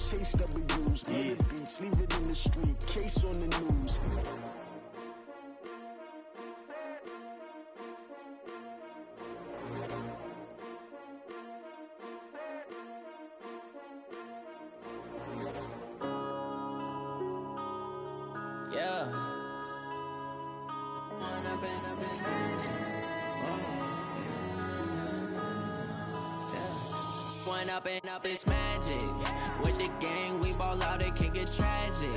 chase W's. Miller beats, leave it in the street, case on the news. Yeah. One up and up, it's magic. With the gang, we ball out, it can get tragic.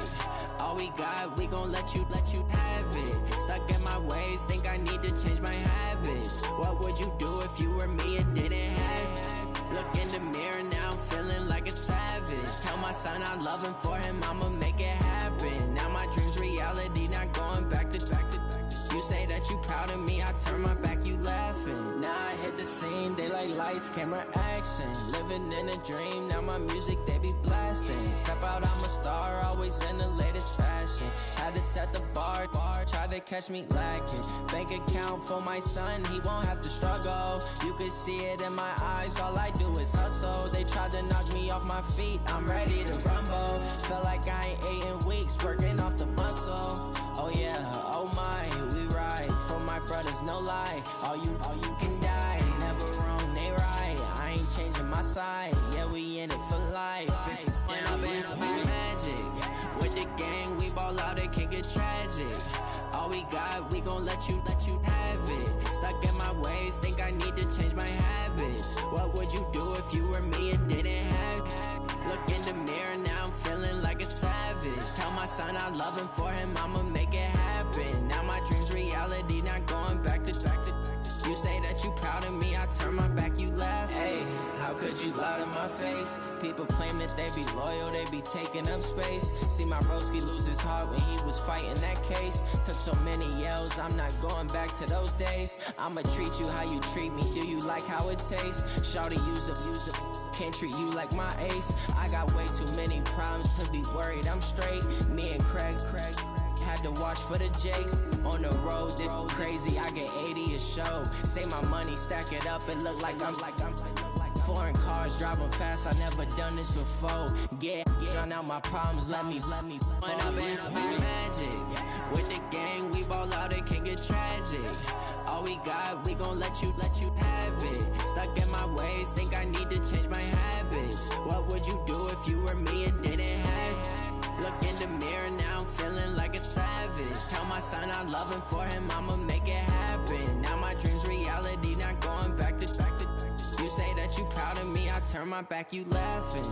All we got, we gon' let you have it. Stuck in my ways, think I need to change my habits. What would you do if you were me and didn't have it? Look in the mirror now, I'm feeling like a savage. Tell my son I love him, for him I'ma make it happen. Now my dream's reality, not going back to. You say that you proud of me, I turn my back, you laughing. Now I hit the scene, they like lights, camera, action. Living in a dream, now my music, they be blasting. Step out, I'm a star, always in the latest fashion. Had to set the bar, try to catch me lacking. Bank account for my son, he won't have to struggle. You can see it in my eyes, all I do is hustle. They tried to knock me off my feet, I'm ready to rumble. Feel like I ain't ate in weeks, working off the muscle. Oh yeah, oh my, we ride for my brothers, no lie. All you can die, never wrong, they right. I ain't changing my side, yeah, we in it for life. When up and up, it's magic. With the gang, we ball out, it can get tragic. All we got, we gon' let you have it. Stuck in my ways, think I need to change my habits. What would you do if you were me and didn't have it? Look in the mirror, now I'm feeling like a savage. Tell my son I love him, for him I'ma make it happen. Now my dream's reality, not going back to. You say that you proud of me, I turn my back, you laugh. Hey, how could you lie to my face? People claim that they be loyal, they be taking up space. See my broski lose his heart when he was fighting that case. Took so many yells, I'm not going back to those days. I'ma treat you how you treat me, do you like how it tastes? Shawty, use up, can't treat you like my ace. I got way too many problems to be worried, I'm straight. Me and Craig had to watch for the Jakes. On the road, this crazy, I get 80 a show. Say my money, stack it up, it look like I'm foreign cars, driving fast, I never done this before. Drown out my problems, let me When up and up, it's magic. With the gang, we ball out, it can get tragic. All we got, we gon' let you have it. Stuck in my ways, think I need to change my habits. What would you do if you were me and didn't have it? Look in the mirror, now I'm feeling like a savage. Tell my son I love him, for him I'ma make it happen. Now my dream's reality, not going back to. You say that you proud of me, I turn my back, you laughing.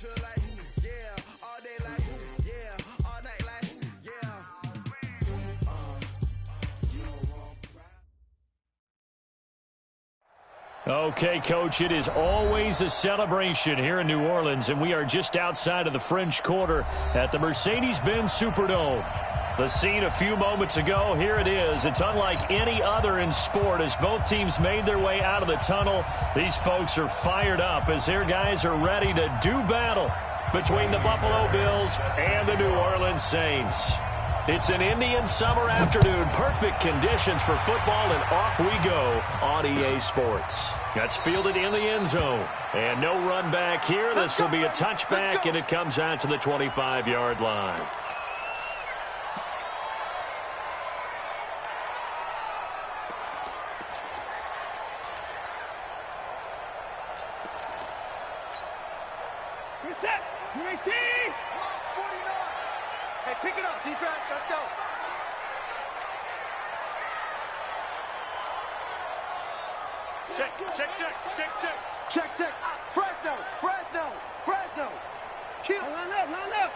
Feel like, yeah, all day like, yeah, Okay, Coach, it is always a celebration here in New Orleans, and we are just outside of the French Quarter at the Mercedes-Benz Superdome. The scene a few moments ago, here it is. It's unlike any other in sport as both teams made their way out of the tunnel. These folks are fired up as their guys are ready to do battle between the Buffalo Bills and the New Orleans Saints. It's an Indian summer afternoon. Perfect conditions for football, and off we go on EA Sports. That's fielded in the end zone. And no run back here. This will be a touchback, and it comes out to the 25-yard line. You're set. You're 18. 49. Hey, pick it up, defense. Let's go. Check. Fresno. Kill. Line up.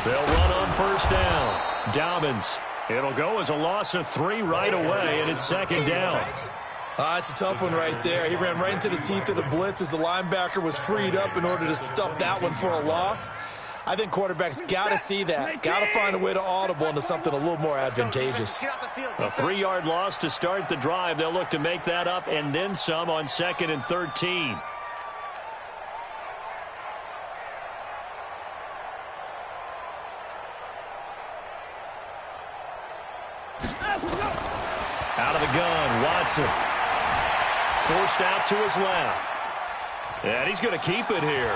They'll run on first down. Dobbins. It'll go as a loss of 3 right away, and it's second down. It's a tough one right there. He ran right into the teeth of the blitz as the linebacker was freed up in order to stop that one for a loss. I think quarterbacks got to see that. Got to find a way to audible into something a little more advantageous. A 3-yard loss to start the drive. They'll look to make that up and then some on 2nd and 13. Out of the gun, Watson. Forced out to his left. And he's going to keep it here.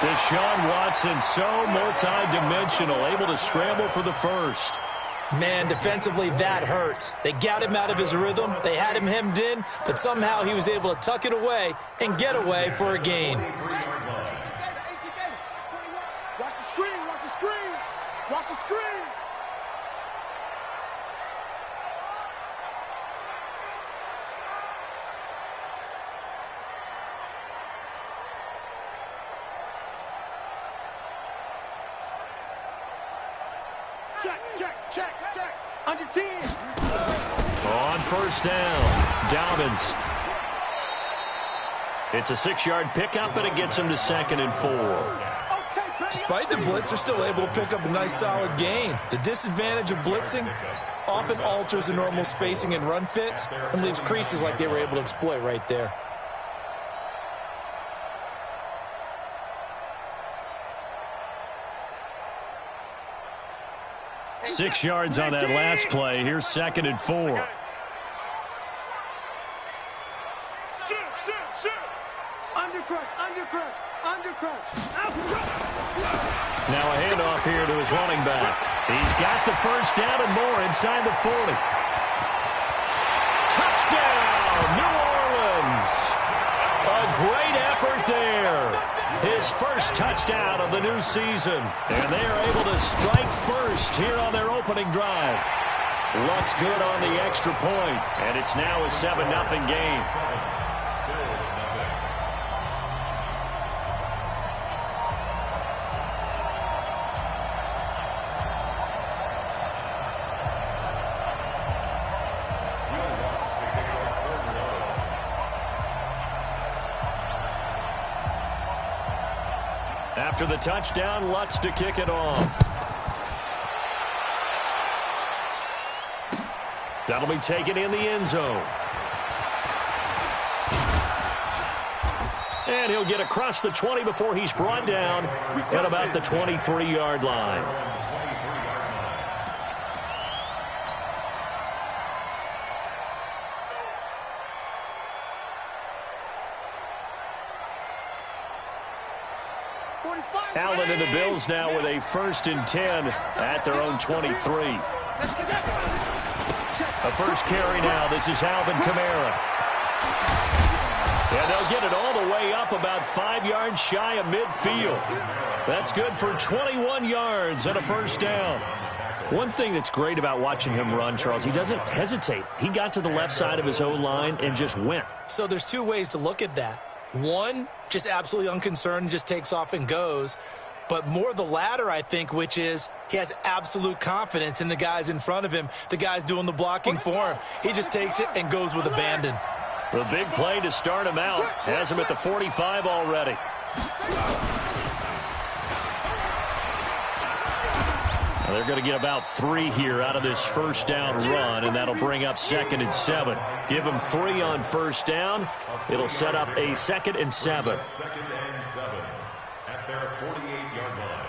Deshaun Watson, so multi-dimensional, able to scramble for the first. Man, defensively, that hurts. They got him out of his rhythm. They had him hemmed in, but somehow he was able to tuck it away and get away for a gain. Watch the screen. Check. Under 10. On first down, Dobbins. It's a 6-yard pickup, and it gets him to 2nd and 4. Despite the blitz, they're still able to pick up a nice solid gain. The disadvantage of blitzing often alters the normal spacing and run fits and leaves creases like they were able to exploit right there. Six yards on that last play. Here's 2nd and 4. Undercrunch. Now a handoff here to his running back. He's got the first down and more inside the 40. Touchdown, New Orleans. A great effort there. His first touchdown of the new season. And they are able to strike first here on their opening drive. Looks good on the extra point. And it's now a 7-0 game. After the touchdown, Lutz to kick it off. That'll be taken in the end zone. And he'll get across the 20 before he's brought down at about the 23-yard line. Allen and the Bills now with a 1st and 10 at their own 23. A first carry now. This is Alvin Kamara. And they'll get it all the way up about 5 yards shy of midfield. That's good for 21 yards and a first down. One thing that's great about watching him run, Charles, he doesn't hesitate. He got to the left side of his O-line and just went. So there's two ways to look at that. One, just absolutely unconcerned, just takes off and goes. but more the latter, I think, which is he has absolute confidence in the guys in front of him, the guys doing the blocking for him. He just takes it and goes with abandon. The big play to start him out has him at the 45 already. Well, they're going to get about 3 here out of this first down run, and that'll bring up 2nd and 7. Give them 3 on first down. It'll set up a 2nd and 7. 2nd and 7 at their 48-yard line.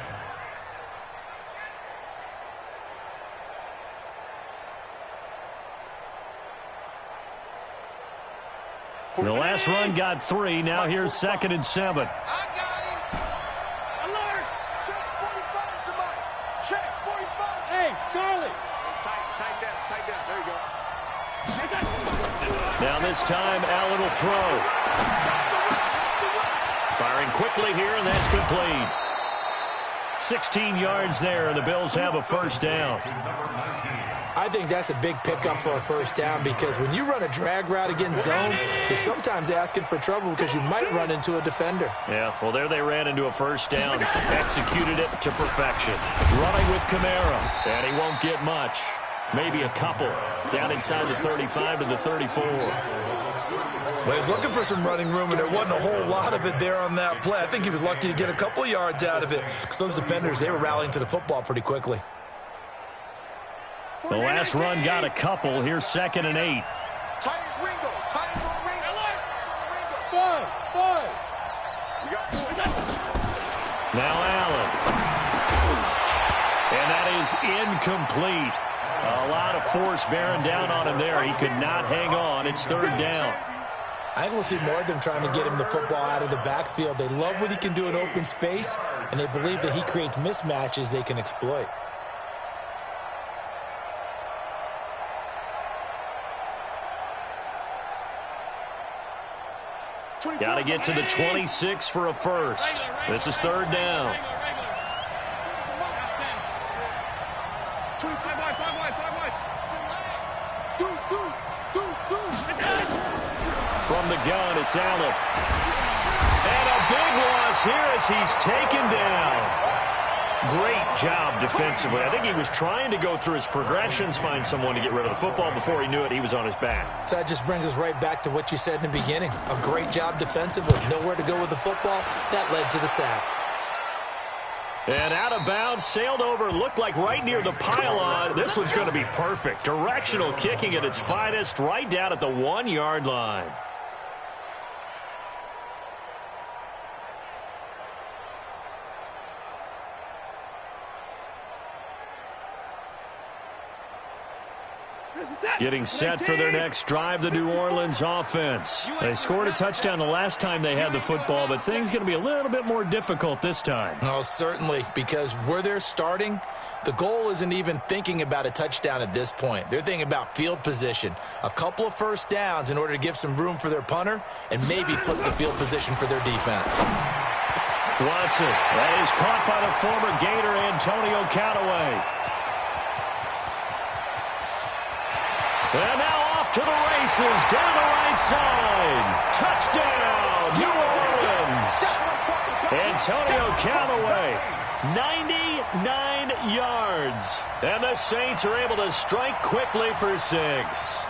The last run got 3. Now here's 2nd and 7. Charlie. Tight down. There you go. Now this time, Allen will throw. Firing quickly here, and that's complete. 16 yards there, and the Bills have a first down. I think that's a big pickup for a first down because when you run a drag route against zone, you're sometimes asking for trouble because you might run into a defender. Yeah, well, there they ran into a first down. Executed it to perfection. Running with Kamara, and he won't get much. Maybe a couple. Down inside the 35 to the 34. Well, he was looking for some running room, and there wasn't a whole lot of it there on that play. I think he was lucky to get a couple of yards out of it because those defenders, they were rallying to the football pretty quickly. The last run got a couple. Here's 2nd and 8. Now Allen. And that is incomplete. A lot of force bearing down on him there. He could not hang on. It's 3rd down. I think we'll see more of them trying to get him the football out of the backfield. They love what he can do in open space, and they believe that he creates mismatches they can exploit. Got to get to the 26 for a first. This is 3rd down. From the gun, it's Allen. And a big loss here as he's taken down. Great job defensively. I think he was trying to go through his progressions, find someone to get rid of the football. Before he knew it, he was on his back. So that just brings us right back to what you said in the beginning. A great job defensively. Nowhere to go with the football. That led to the sack. And out of bounds, sailed over, looked like right near the pylon. This one's going to be perfect. Directional kicking at its finest, right down at the 1-yard line. Getting set for their next drive, the New Orleans offense. They scored a touchdown the last time they had the football, but things going to be a little bit more difficult this time. Oh, certainly, because where they're starting, the goal isn't even thinking about a touchdown at this point. They're thinking about field position, a couple of first downs in order to give some room for their punter, and maybe flip the field position for their defense. Watson, that is caught by the former Gator Antonio Callaway. And now off to the races, down the right side. Touchdown, New Orleans. Antonio Callaway, 99 yards. And the Saints are able to strike quickly for 6.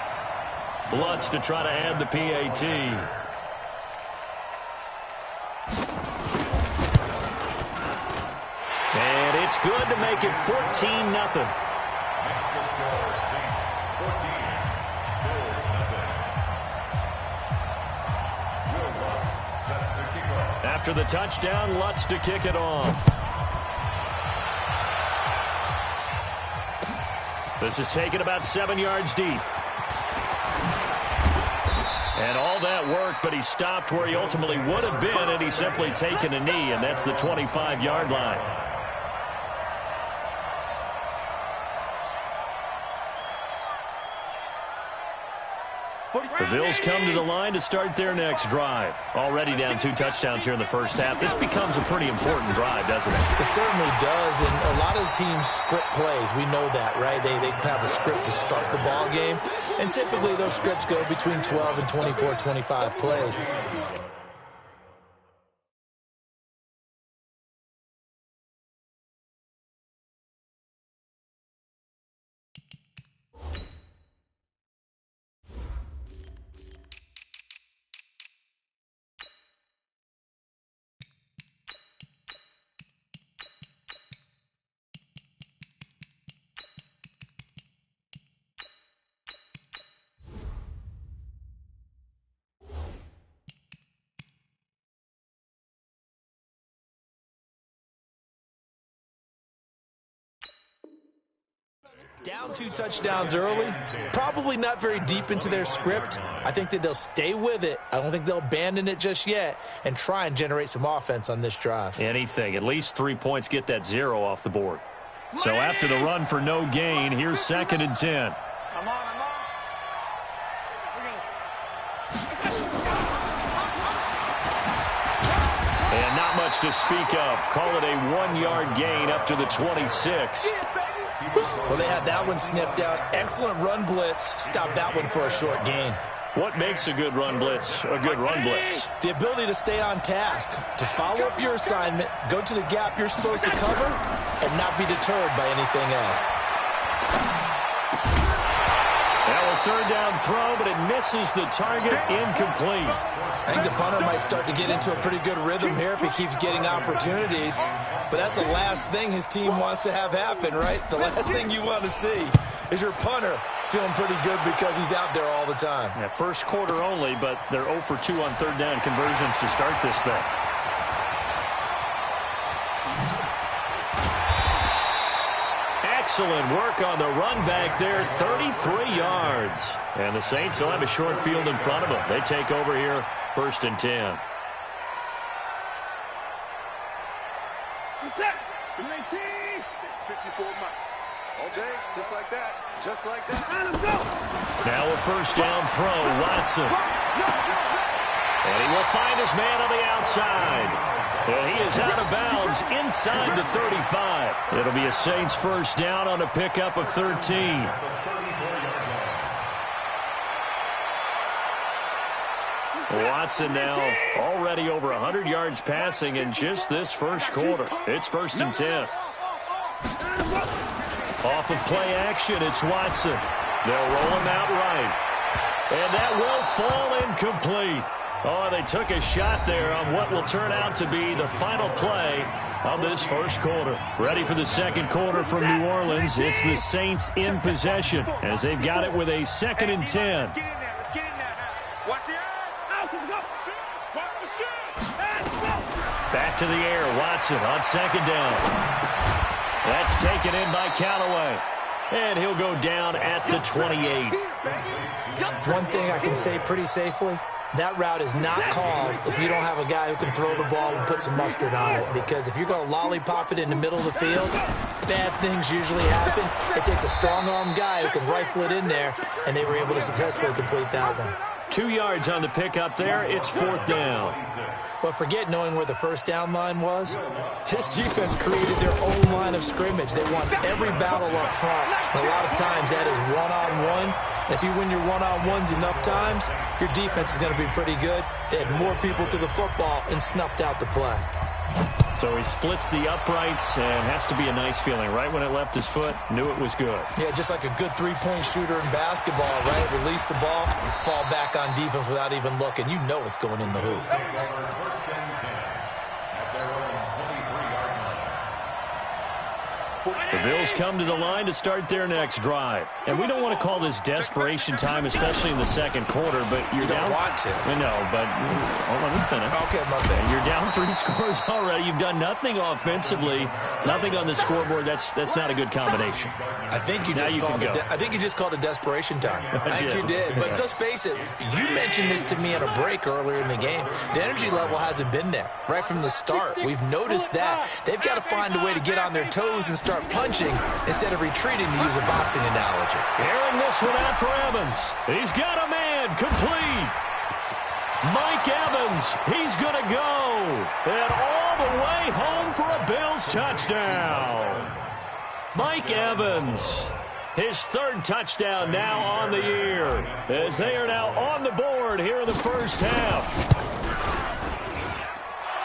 Lutz to try to add the PAT. And it's good to make it 14-0. After the touchdown, Lutz to kick it off. This is taken about 7 yards deep. And all that work, but he stopped where he ultimately would have been, and he's simply taken a knee, and that's the 25-yard line. The Bills come to the line to start their next drive. Already down 2 touchdowns here in the first half. This becomes a pretty important drive, doesn't it? It certainly does, and a lot of the teams script plays. We know that, right? They have a script to start the ball game, and typically those scripts go between 12 and 24, 25 plays. Down 2 touchdowns early, probably not very deep into their script. I think that they'll stay with it. I don't think they'll abandon it just yet and try and generate some offense on this drive. Anything. At least 3 points, get that 0 off the board. So after the run for no gain, here's 2nd and 10. I'm on. And not much to speak of. Call it a 1-yard gain up to the 26. Well, they had that one sniffed out. Excellent run blitz. Stop that one for a short gain. What makes a good run blitz a good run blitz? The ability to stay on task, to follow up your assignment, go to the gap you're supposed to cover, and not be deterred by anything else. Now a 3rd down throw, but it misses the target. Incomplete. I think the punter might start to get into a pretty good rhythm here if he keeps getting opportunities. But that's the last thing his team wants to have happen, right? The last thing you want to see is your punter feeling pretty good because he's out there all the time. Yeah, first quarter only, but they're 0 for 2 on 3rd down conversions to start this thing. Excellent work on the run back there, 33 yards. And the Saints will have a short field in front of them. They take over here, 1st and 10. Set. 19. 54 miles. Okay, just like that. Just like that. Let him go. Now a 1st down throw, Watson. And he will find his man on the outside. And he is out of bounds inside the 35. It'll be a Saints 1st down on a pickup of 13. Watson now already over 100 yards passing in just this first quarter. It's 1st and 10. Off of play action, it's Watson. They'll roll him out right. And that will fall incomplete. Oh, they took a shot there on what will turn out to be the final play of this first quarter. Ready for the 2nd quarter from New Orleans. It's the Saints in possession as they've got it with a 2nd and 10. Let's get in there. Watch the eyes. Watch the shot. Back to the air, Watson on 2nd down. That's taken in by Callaway. And he'll go down at the 28. One thing I can say pretty safely, that route is not called if you don't have a guy who can throw the ball and put some mustard on it. Because if you're going to lollipop it in the middle of the field, bad things usually happen. It takes a strong-arm guy who can rifle it in there, and they were able to successfully complete that one. 2 yards on the pickup there. It's 4th down. But forget knowing where the 1st down line was. This defense created their own line of scrimmage. They won every battle up front. And a lot of times that is one-on-one. And if you win your one-on-ones enough times, your defense is going to be pretty good. They had more people to the football and snuffed out the play. So he splits the uprights and has to be a nice feeling. Right when it left his foot, knew it was good. Yeah, just like a good three-point shooter in basketball, right? Release the ball, fall back on defense without even looking. You know it's going in the hoop. The Bills come to the line to start their next drive. And we don't want to call this desperation time, especially in the 2nd quarter, but you're down. You don't want to. I know, but let me finish. Okay, my bad. You're down 3 scores already. You've done nothing offensively, nothing on the scoreboard. That's not a good combination. I think you just called it desperation time. I think you did. But let's face it, you mentioned this to me on a break earlier in the game. The energy level hasn't been there right from the start. We've noticed that. They've got to find a way to get on their toes and start punching instead of retreating, to use a boxing analogy. Airing this one out for Evans. He's got a man complete. Mike Evans, he's going to go. And all the way home for a Bills touchdown. Mike Evans, his 3rd touchdown now on the year, as they are now on the board here in the first half.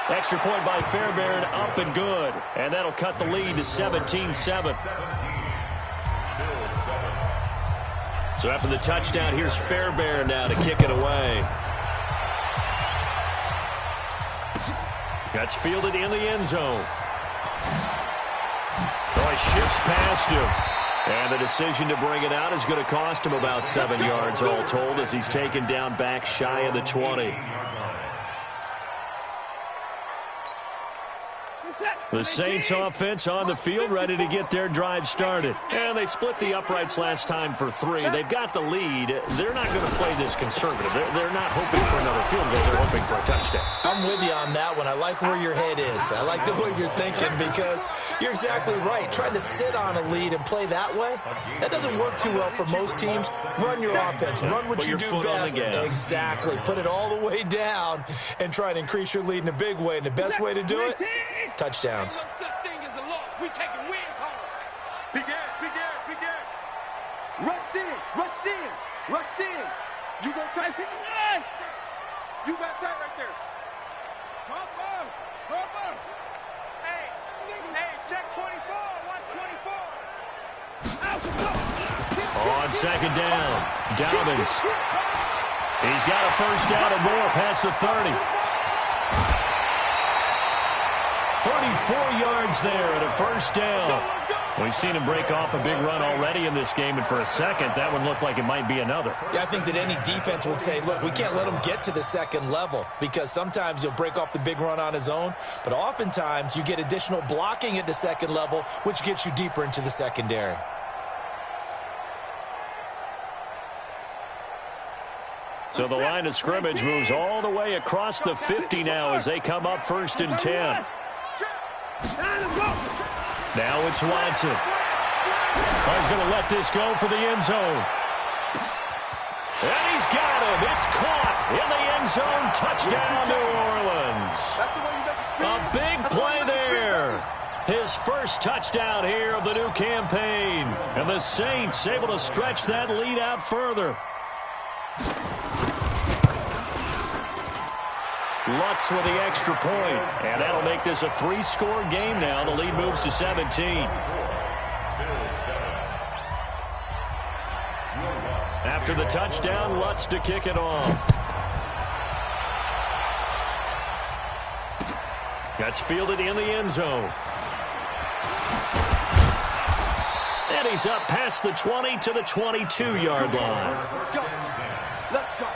Extra point by Fairbairn, up and good. And that'll cut the lead to 17-7. So after the touchdown, here's Fairbairn now to kick it away. That's fielded in the end zone. Oh, he shifts past him. And the decision to bring it out is going to cost him about 7 yards all told, as he's taken down back shy of the 20. The Saints offense on the field, ready to get their drive started. And they split the uprights last time for 3. They've got the lead. They're not going to play this conservative. They're not hoping for another field goal. They're hoping for a touchdown. I'm with you on that one. I like where your head is. I like the way you're thinking because you're exactly right. Trying to sit on a lead and play that way, that doesn't work too well for most teams. Run your offense. Run what you do best. Exactly. Put it all the way down and try to increase your lead in a big way. And the best way to do it, touchdowns. No such thing as a loss. We taking wins home. Big ass, big ass, big ass. Rush in, rush in, rush in. You go tight. You got tight right there. Pump up, pump up. Hey, check 24. Watch 24. On second down, Dobbins. He's got a first down and more past the 30. 34 yards there at a first down. We've seen him break off a big run already in this game, and for a second, that one looked like it might be another. Yeah, I think that any defense would say, look, we can't let him get to the second level because sometimes he'll break off the big run on his own, but oftentimes you get additional blocking at the second level, which gets you deeper into the secondary. So the line of scrimmage moves all the way across the 50 now as they come up 1st and 10. Now it's Watson. He's going to let this go for the end zone. And he's got him. It's caught in the end zone. Touchdown, New Orleans. A big play there. His first touchdown here of the new campaign. And the Saints able to stretch that lead out further. Lutz with the extra point, and that'll make this a 3-score game now. The lead moves to 17. After the touchdown, Lutz to kick it off. That's fielded in the end zone. And he's up past the 20 to the 22-yard line. Let's go.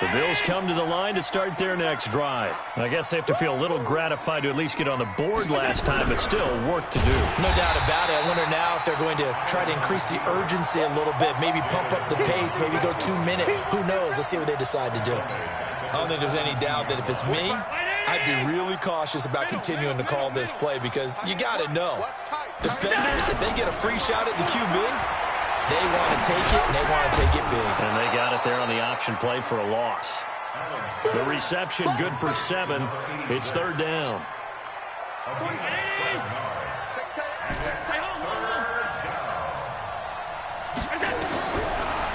The Bills come to the line to start their next drive. I guess they have to feel a little gratified to at least get on the board last time, but still work to do. No doubt about it. I wonder now if they're going to try to increase the urgency a little bit, maybe pump up the pace, maybe go 2-minute. Who knows? Let's see what they decide to do. I don't think there's any doubt that if it's me, I'd be really cautious about continuing to call this play because you got to know. Defenders, if they get a free shot at the QB, they want to take it, and they want to take it big. And they got it there on the option play for a loss. The reception good for 7. It's 3rd down.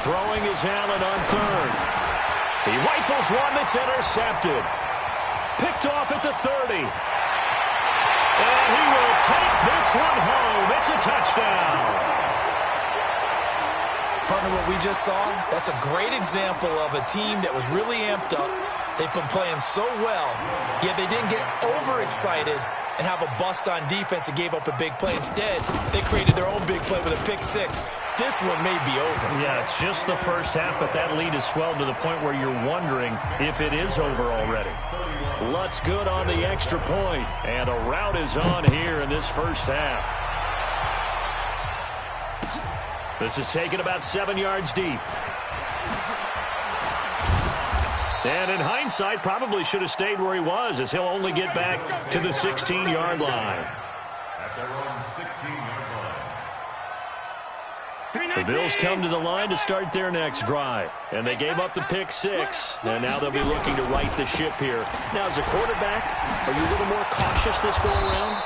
Throwing is Allen on 3rd. He rifles one that's intercepted. Picked off at the 30. And he will take this one home. It's a touchdown. Partner, what we just saw, that's a great example of a team that was really amped up. They've been playing so well, yet they didn't get overexcited and have a bust on defense and gave up a big play. Instead, they created their own big play with a pick 6. This one may be over. Yeah, it's just the first half, but that lead has swelled to the point where you're wondering if it is over already. Lutz good on the extra point, and a rout is on here in this first half. This is taken about 7 yards deep. And in hindsight, probably should have stayed where he was, as he'll only get back to the 16-yard line. At their own 16-yard line. The Bills come to the line to start their next drive. And they gave up the pick 6. And now they'll be looking to right the ship here. Now, as a quarterback, are you a little more cautious this go around?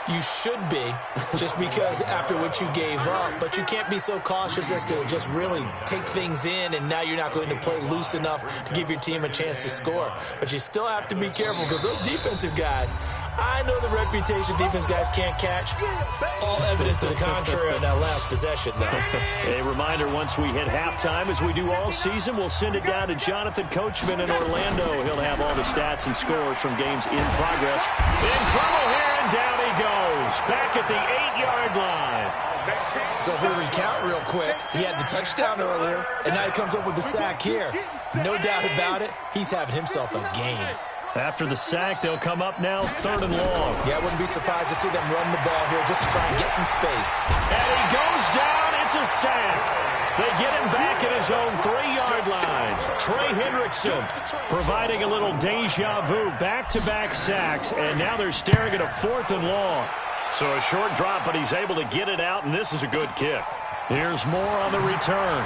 You should be, just because after what you gave up, but you can't be so cautious as to just really take things in, and now you're not going to play loose enough to give your team a chance to score. But you still have to be careful because those defensive guys, I know the reputation defense guys can't catch. All evidence to the contrary on that last possession, though. A reminder, once we hit halftime, as we do all season, we'll send it down to Jonathan Coachman in Orlando. He'll have all the stats and scores from games in progress. In trouble here, and down he goes. Back at the 8-yard line. So if we recount real quick, he had the touchdown earlier, and now he comes up with the sack here. No doubt about it, he's having himself a game. After the sack, they'll come up now 3rd and long. Yeah, I wouldn't be surprised to see them run the ball here just to try and get some space. And he goes down. It's a sack. They get him back at his own 3-yard line. Trey Hendrickson providing a little deja vu. Back-to-back sacks, and now they're staring at a 4th and long. So a short drop, but he's able to get it out, and this is a good kick. Here's more on the return.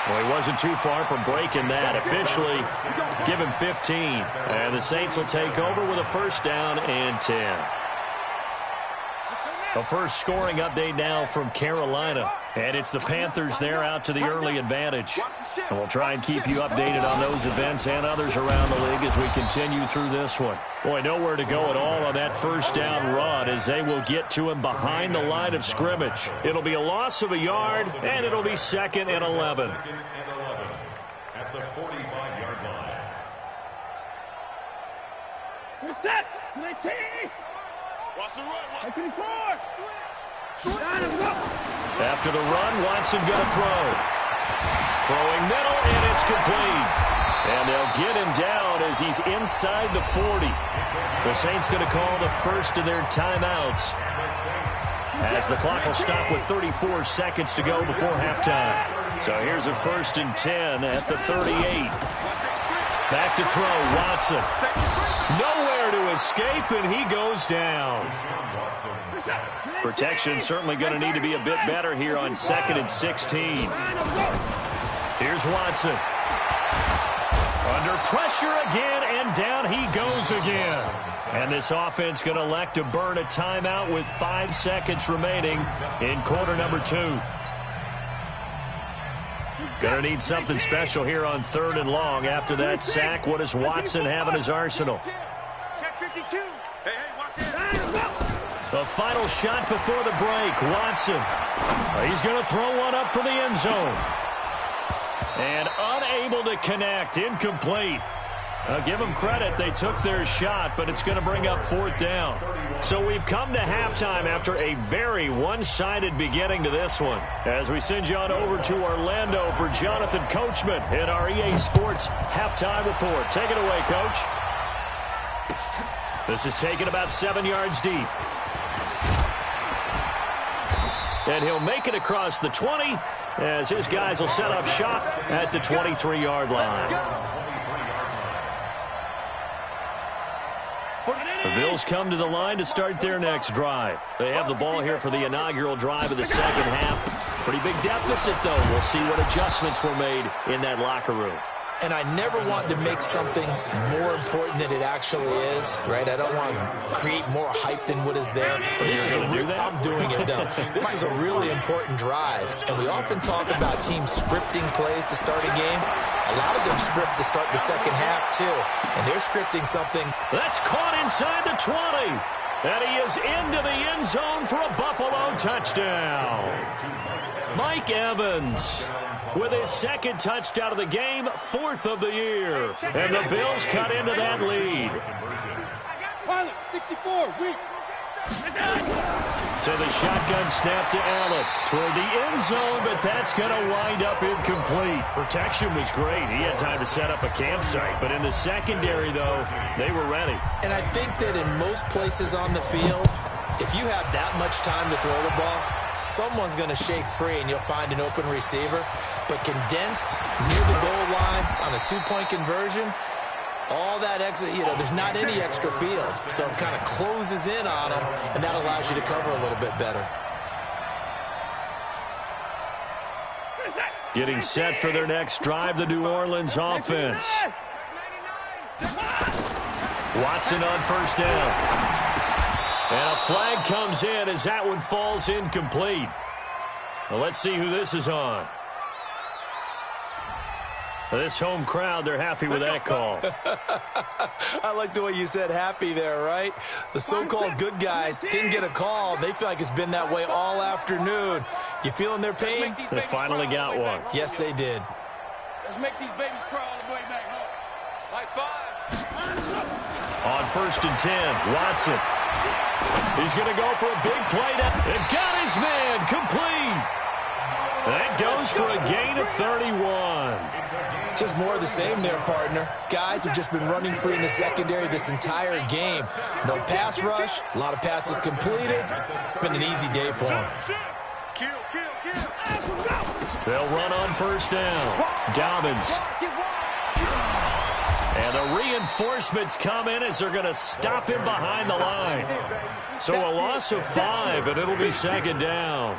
Well, he wasn't too far from breaking that. Officially, give him 15. And the Saints will take over with a 1st down and 10. A first scoring update now from Carolina. And it's the Panthers there out to the early advantage. And we'll try and keep you updated on those events and others around the league as we continue through this one. Boy, nowhere to go at all on that 1st down run as they will get to him behind the line of scrimmage. It'll be a loss of a yard, and it'll be 2nd and 11. At the 45-yard line. We're set. 19. Watch the run. 24. After the run, Watson going to throw. Throwing middle, and it's complete. And they'll get him down as he's inside the 40. The Saints going to call the first of their timeouts as the clock will stop with 34 seconds to go before halftime. So here's a 1st and 10 at the 38. Back to throw, Watson. Nowhere to escape, and he goes down. Protection certainly going to need to be a bit better here on 2nd and 16. Here's Watson. Under pressure again, and down he goes again. And this offense going to elect to burn a timeout with 5 seconds remaining in quarter number 2. Going to need something special here on 3rd and long. After that sack, what does Watson have in his arsenal? Check 52. Hey, watch it. The final shot before the break. Watson. He's going to throw one up for the end zone. And unable to connect. Incomplete. I'll give them credit. They took their shot, but it's going to bring up 4th down. So we've come to halftime after a very one-sided beginning to this one. As we send you on over to Orlando for Jonathan Coachman in our EA Sports Halftime Report. Take it away, Coach. This is taken about 7 yards deep. And he'll make it across the 20 as his guys will set up shop at the 23-yard line. The Bills come to the line to start their next drive. They have the ball here for the inaugural drive of the 2nd half. Pretty big deficit, though. We'll see what adjustments were made in that locker room. And I never want to make something more important than it actually is, right? I don't want to create more hype than what is there. But this is I'm doing it, though. This is a really important drive. And we often talk about teams scripting plays to start a game. A lot of them script to start the 2nd half, too. And they're scripting something. That's caught inside the 20. And he is into the end zone for a Buffalo touchdown. Mike Evans with his 2nd touchdown of the game, 4th of the year. And the Bills cut into that lead. Pilot, 64, weak. So the shotgun snap to Allen toward the end zone, but that's going to wind up incomplete. Protection was great. He had time to set up a campsite, but in the secondary, though, they were ready. And I think that in most places on the field, if you have that much time to throw the ball, someone's going to shake free and you'll find an open receiver. But condensed near the goal line on a 2-point conversion, all that extra, there's not any extra field. So it kind of closes in on them, and that allows you to cover a little bit better. Getting set for their next drive, the New Orleans offense. Watson on 1st down. And a flag comes in as that one falls incomplete. Well, let's see who this is on. This home crowd, they're happy with that call. I like the way you said happy there, right? The so-called good guys didn't get a call. They feel like it's been that way all afternoon. You feeling their pain? They finally got one. Yes, they did. Let's make these babies crawl all the way back home. High five. On 1st and 10, Watson. He's going to go for a big play. And got his man complete. That goes for a gain of 31. Just more of the same there, partner. Guys have just been running free in the secondary this entire game. No pass rush, a lot of passes completed. Been an easy day for them. They'll run on first down. Dobbins. And the reinforcements come in as they're going to stop him behind the line. So a loss of 5, and it'll be second down.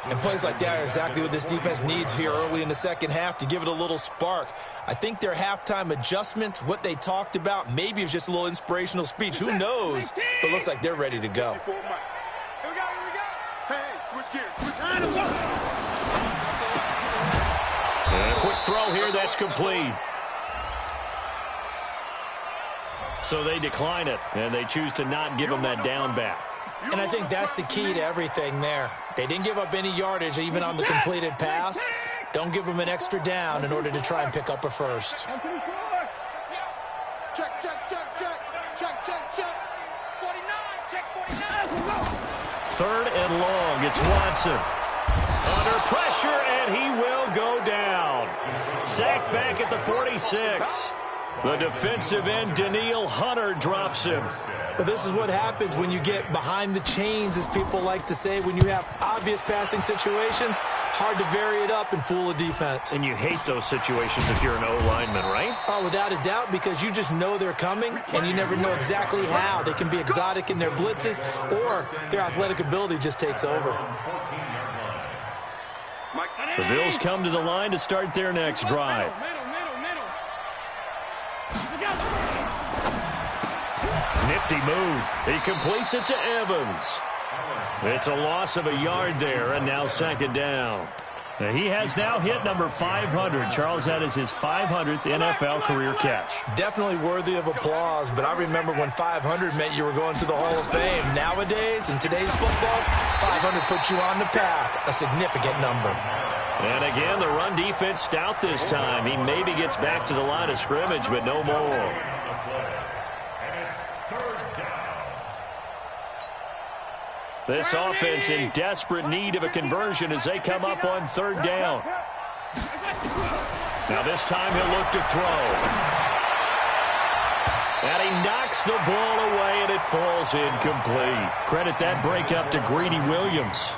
And plays like that are exactly what this defense needs here early in the second half to give it a little spark. I think their halftime adjustments, what they talked about, maybe it was just a little inspirational speech. Who knows? But it looks like they're ready to go. Here we go. Hey, switch gears. And a quick throw here, that's complete. So they decline it, and they choose to not give him that down back. And I think that's the key to everything there. They didn't give up any yardage even on the completed pass. Don't give them an extra down in order to try and pick up a first. Check. 49, check 49. Third and long, it's Watson. Under pressure, and he will go down. Sacked back at the 46. The defensive end, Danielle Hunter, drops him. But this is what happens when you get behind the chains, as people like to say. When you have obvious passing situations, hard to vary it up and fool a defense. And you hate those situations if you're an O-lineman, right? Oh, without a doubt, because you just know they're coming, and you never know exactly how. They can be exotic in their blitzes, or their athletic ability just takes over. The Bills come to the line to start their next drive. Nifty move. He completes it to Evans. It's a loss of a yard there, and now second down. He has now hit number 500. Charles, that is his 500th NFL career catch. Definitely worthy of applause, but I remember when 500 meant you were going to the Hall of Fame. Nowadays, in today's football, 500 puts you on the path, a significant number. And again, the run defense stout this time. He maybe gets back to the line of scrimmage, but no more. This offense in desperate need of a conversion as they come up on third down. Now this time he'll look to throw. And he knocks the ball away, and it falls incomplete. Credit that breakup to Greedy Williams.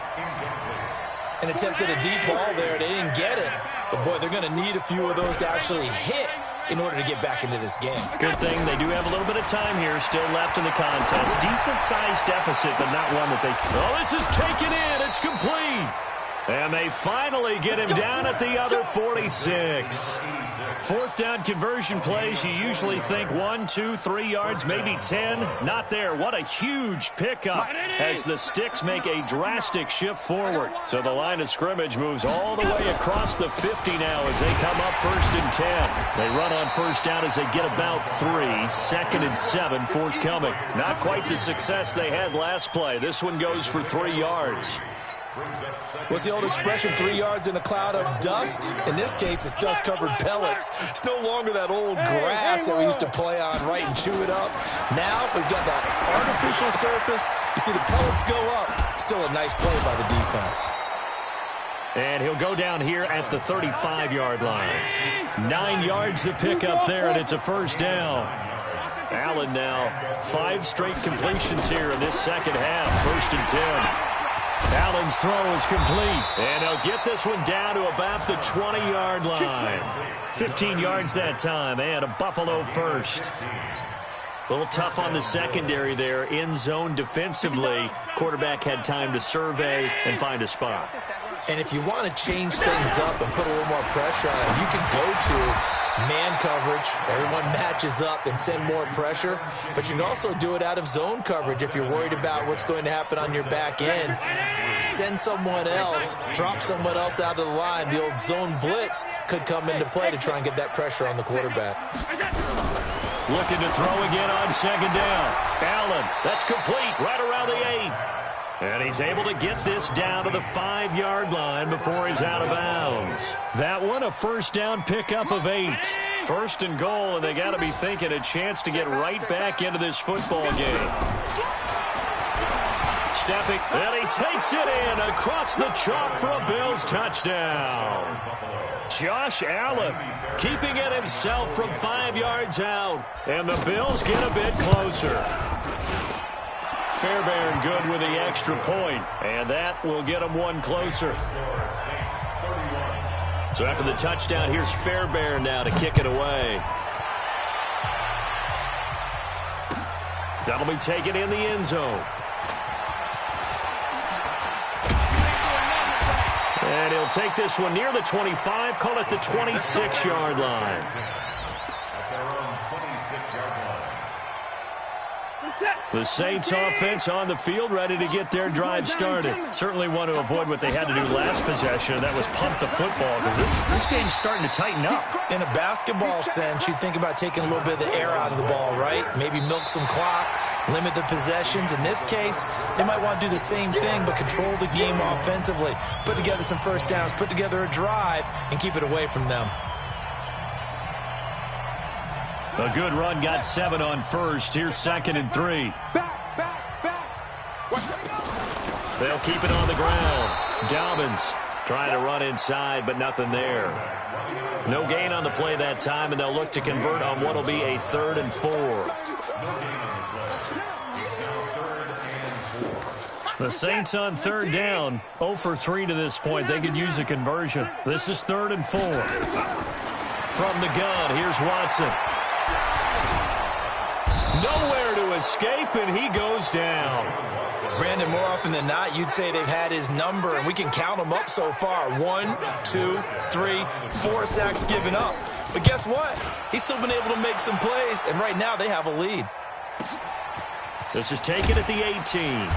And attempted a deep ball there. They didn't get it. But, boy, they're going to need a few of those to actually hit in order to get back into this game. Good thing they do have a little bit of time here still left in the contest. Decent-sized deficit, but not one that they... Oh, this is taken in. It's complete. And they finally get him down at the other 46. Fourth down conversion plays, you usually think 1, 2, 3 yards, maybe 10. Not there. What a huge pickup as the Sticks make a drastic shift forward. So the line of scrimmage moves all the way across the 50 now as they come up first and 10. They run on first down as they get about 3. Second and 7 forthcoming. Not quite the success they had last play. This one goes for 3 yards. What's the old expression, 3 yards in a cloud of dust? In this case, it's dust-covered pellets. It's no longer that old grass that we used to play on, right, and chew it up. Now we've got that artificial surface. You see the pellets go up. Still a nice play by the defense. And he'll go down here at the 35-yard line. 9 yards to pick up there, and it's a first down. Allen now 5 straight completions here in this second half. First and 10. Allen's throw is complete, and he'll get this one down to about the 20-yard line. 15 yards that time, and a Buffalo first. A little tough on the secondary there, in zone defensively. Quarterback had time to survey and find a spot. And if you want to change things up and put a little more pressure on it, you can go to man coverage. Everyone matches up and send more pressure. But you can also do it out of zone coverage if you're worried about what's going to happen on your back end. Send someone else, drop someone else out of the line. The old zone blitz could come into play to try and get that pressure on the quarterback. Looking to throw again on second down. Allen, that's complete, right around the 8. And he's able to get this down to the 5-yard line before he's out of bounds. That one, a first down pickup of 8. First and goal, and they got to be thinking a chance to get right back into this football game. stepping, and he takes it in across the chalk for a Bills touchdown. Josh Allen keeping it himself from 5 yards out, and the Bills get a bit closer. Fairbairn good with the extra point, and that will get them one closer. So after the touchdown, here's Fairbairn now to kick it away. That'll be taken in the end zone. And he'll take this one near the 25, call it the 26-yard line. The Saints offense on the field, ready to get their drive started. Certainly want to avoid what they had to do last possession, and that was pump the football, because this game's starting to tighten up. In a basketball sense, you think about taking a little bit of the air out of the ball, right? Maybe milk some clock, limit the possessions. In this case, they might want to do the same thing, but control the game offensively. Put together some first downs, put together a drive, and keep it away from them. A good run, got 7 on first. Here's 2nd and 3. They'll keep it on the ground. Dobbins trying to run inside, but nothing there. No gain on the play that time, and they'll look to convert on what will be a 3rd and 4. The Saints on 3rd down, 0 for 3 to this point. They could use a conversion. This is 3rd and 4. From the gun, here's Watson. Nowhere to escape, and he goes down. Brandon, more often than not, you'd say they've had his number, and we can count them up so far. 1, 2, 3, 4 sacks given up. But guess what? He's still been able to make some plays, and right now they have a lead. This is taken at the 18.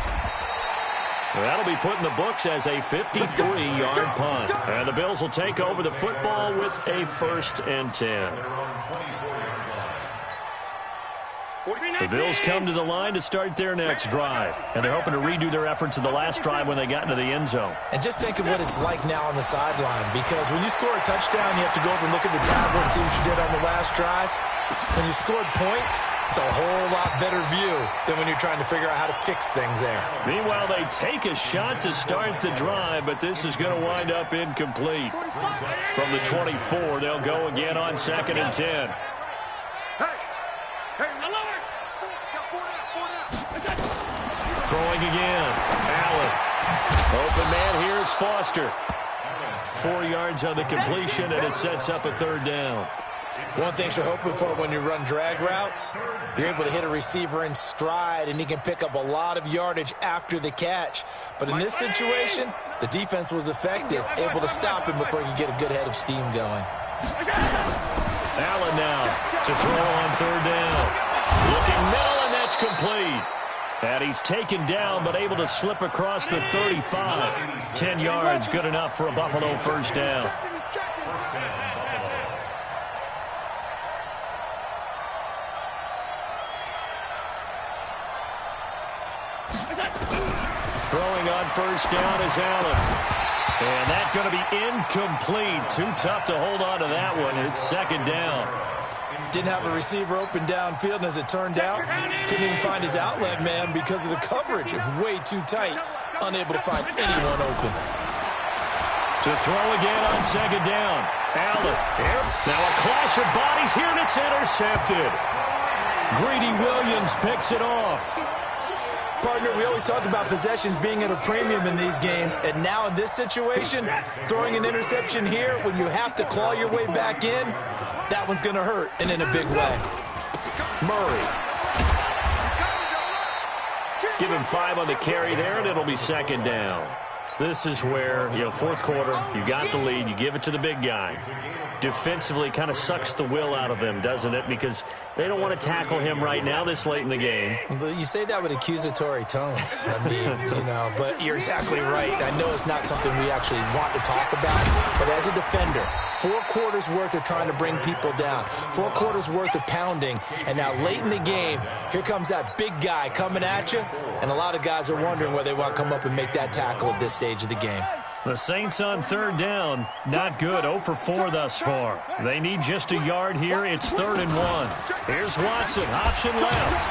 That'll be put in the books as a 53-yard punt. And the Bills will take over the football with a 1st and 10. The Bills come to the line to start their next drive, and they're hoping to redo their efforts in the last drive when they got into the end zone. And just think of what it's like now on the sideline, because when you score a touchdown, you have to go over and look at the tablet and see what you did on the last drive. When you scored points, it's a whole lot better view than when you're trying to figure out how to fix things there. Meanwhile, they take a shot to start the drive, but this is going to wind up incomplete. From the 24, they'll go again on 2nd and 10. Throwing again. Allen. Open man here is Foster. 4 yards on the completion, and it sets up a 3rd down. One thing you're hoping for when you run drag routes, you're able to hit a receiver in stride, and he can pick up a lot of yardage after the catch. But in this situation, the defense was effective, able to stop him before he could get a good head of steam going. Allen now to throw on 3rd down. Looking middle, and that's complete. And he's taken down, but able to slip across the 35. 10 yards, good enough for a Buffalo 1st down. Throwing on 1st down is Allen. And that's going to be incomplete. Too tough to hold on to that one. It's 2nd down. Didn't have a receiver open downfield, and as it turned out, couldn't even find his outlet man because of the coverage. It was way too tight, unable to find anyone open. To throw again on 2nd down. Allen. Now a clash of bodies here, and it's intercepted. Greedy Williams picks it off. Partner, we always talk about possessions being at a premium in these games, and now in this situation, throwing an interception here when you have to claw your way back in, that one's going to hurt, and in a big way. Murray. Give him 5 on the carry there, and it'll be 2nd down. This is where, 4th quarter, you got the lead, you give it to the big guy. Defensively, kind of sucks the will out of them, doesn't it? Because they don't want to tackle him right now this late in the game. But you say that with accusatory tones. I mean, but you're exactly right. I know it's not something we actually want to talk about, but as a defender, 4 quarters worth of trying to bring people down, 4 quarters worth of pounding, and now late in the game, here comes that big guy coming at you, and a lot of guys are wondering whether they want to come up and make that tackle at this stage of the game. The Saints on third down, not good, 0 for 4 thus far. They need just a yard here. It's 3rd and 1. Here's Watson, option left.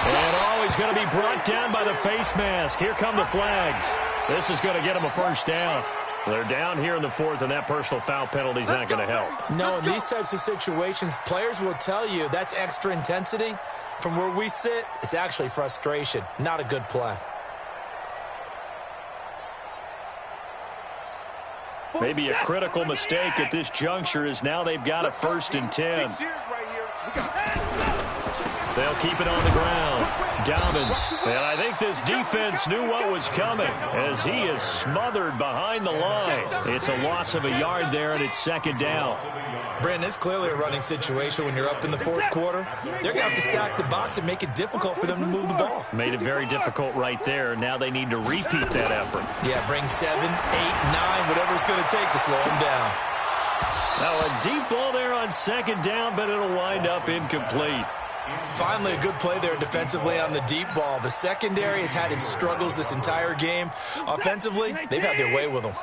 And he's going to be brought down by the face mask. Here come the flags. This is going to get him a first down. They're down here in the 4th, and that personal foul penalty is not going to help. No, in these types of situations, players will tell you that's extra intensity. From where we sit, it's actually frustration, not a good play. Maybe a critical mistake at this juncture is now they've got a 1st and 10. They'll keep it on the ground. Dobbins. And I think this defense knew what was coming as he is smothered behind the line. It's a loss of a yard there, and it's 2nd down. Brandon, it's clearly a running situation when you're up in the 4th quarter. They're going to have to stack the box and make it difficult for them to move the ball. Made it very difficult right there. Now they need to repeat that effort. Yeah, bring 7, 8, 9, whatever it's going to take to slow them down. Now a deep ball there on 2nd down, but it'll wind up incomplete. Finally, a good play there defensively on the deep ball. The secondary has had its struggles this entire game. Offensively, they've had their way with them.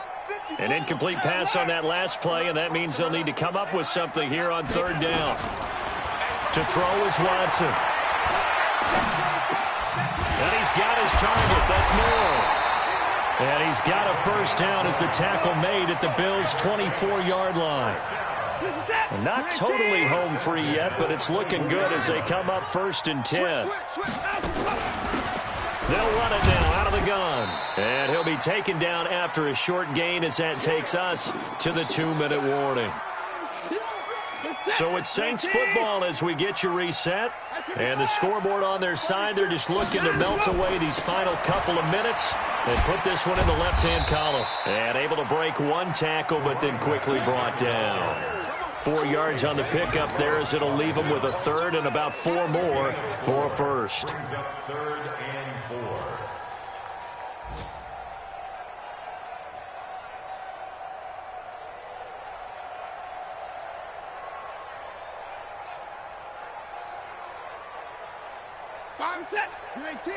An incomplete pass on that last play, and that means they'll need to come up with something here on 3rd down. To throw is Watson. And he's got his target. That's Moore. And he's got a first down as the tackle made at the Bills' 24-yard line. And not totally home free yet, but it's looking good as they come up 1st and 10. They'll run it now out of the gun. And he'll be taken down after a short gain as that takes us to the 2-minute warning. So it's Saints football as we get you reset. And the scoreboard on their side, they're just looking to melt away these final couple of minutes and put this one in the left-hand column. And able to break one tackle, but then quickly brought down. 4 yards on the pickup there as it'll leave them with a 3rd and about 4 more for a first. 3rd and 4. Five set. You're 18.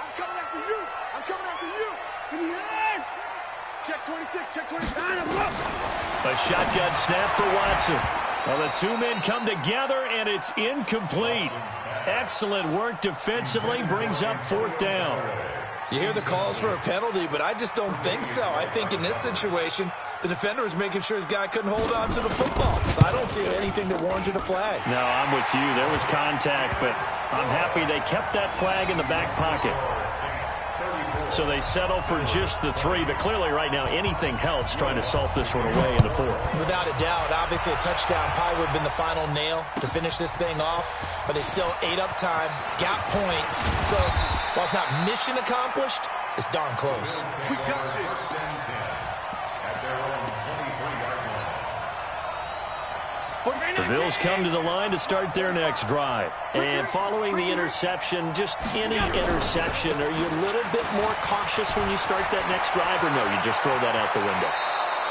I'm coming after you. I'm coming after you. In the end. Check 26. Check 29. I'm up. A shotgun snap for Watson. Well, the 2 men come together, and it's incomplete. Excellent work defensively. Brings up 4th down. You hear the calls for a penalty, but I just don't think so. I think in this situation, the defender was making sure his guy couldn't hold on to the football. So I don't see anything that warranted a flag. No, I'm with you. There was contact, but I'm happy they kept that flag in the back pocket. So they settle for just the 3, but clearly right now anything helps trying to salt this one away in the 4th. Without a doubt, obviously a touchdown probably would have been the final nail to finish this thing off, but they still ate up time, got points. So while it's not mission accomplished, it's darn close. We got this. The Bills come to the line to start their next drive. And following the interception, just any interception, are you a little bit more cautious when you start that next drive, or no, you just throw that out the window?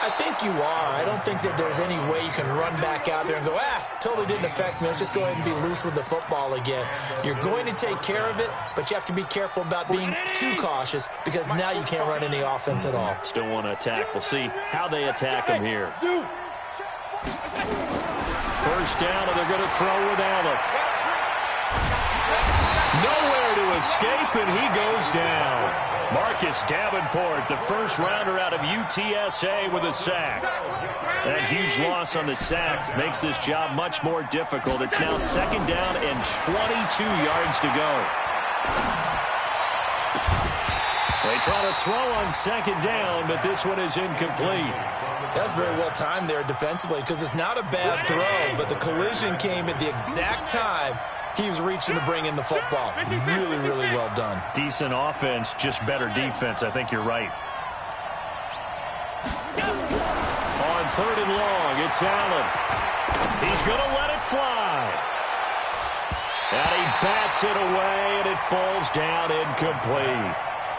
I think you are. I don't think that there's any way you can run back out there and go, totally didn't affect me. Let's just go ahead and be loose with the football again. You're going to take care of it, but you have to be careful about being too cautious because now you can't run any offense at all. Still want to attack. We'll see how they attack them here. First down, and they're going to throw with Allen. Nowhere to escape, and he goes down. Marcus Davenport, the first rounder out of UTSA with a sack. That huge loss on the sack makes this job much more difficult. It's now 2nd down and 22 yards to go. They try to throw on 2nd down, but this one is incomplete. That's very well timed there defensively because it's not a bad throw, but the collision came at the exact time he was reaching to bring in the football. Really, really well done. Decent offense, just better defense. I think you're right. On 3rd and long, it's Allen. He's going to let it fly. And he bats it away, and it falls down incomplete.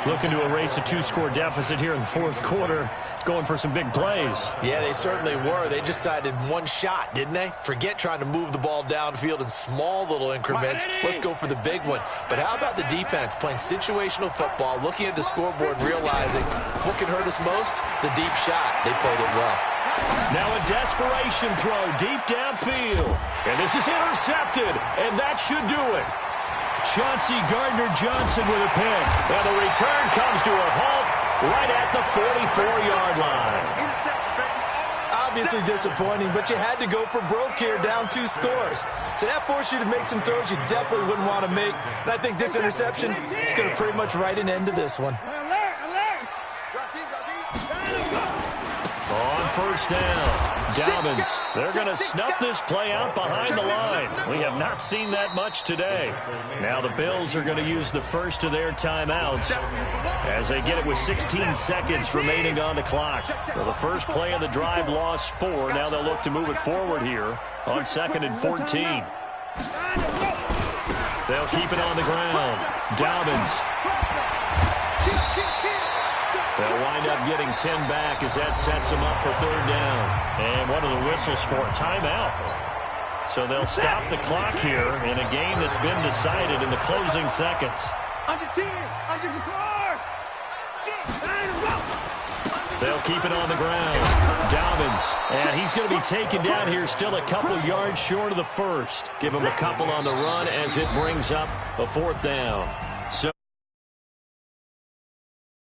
Looking to erase a 2-score deficit here in the fourth quarter. Going for some big plays. Yeah, they certainly were. They just decided one shot, didn't they? Forget trying to move the ball downfield in small little increments. Let's go for the big one. But how about the defense playing situational football, looking at the scoreboard, realizing what can hurt us most? The deep shot. They played it well. Now a desperation throw deep downfield. And this is intercepted, and that should do it. Chauncey Gardner-Johnson with a pick. And the return comes to a halt right at the 44-yard line. Obviously disappointing, but you had to go for broke here, down 2 scores. So that forced you to make some throws you definitely wouldn't want to make. And I think this interception is going to pretty much write an end to this one. On first down, Dobbins. They're going to snuff this play out behind the line. We have not seen that much today. Now the Bills are going to use the first of their timeouts as they get it with 16 seconds remaining on the clock. So the first play of the drive lost 4. Now they'll look to move it forward here on 2nd and 14. They'll keep it on the ground. Dobbins. They'll wind up getting 10 back as that sets them up for 3rd down. And one of the whistles for a timeout. So they'll stop the clock here in a game that's been decided in the closing seconds. They'll keep it on the ground. Dobbins, and he's going to be taken down here still a couple yards short of the first. Give him a couple on the run as it brings up a 4th down.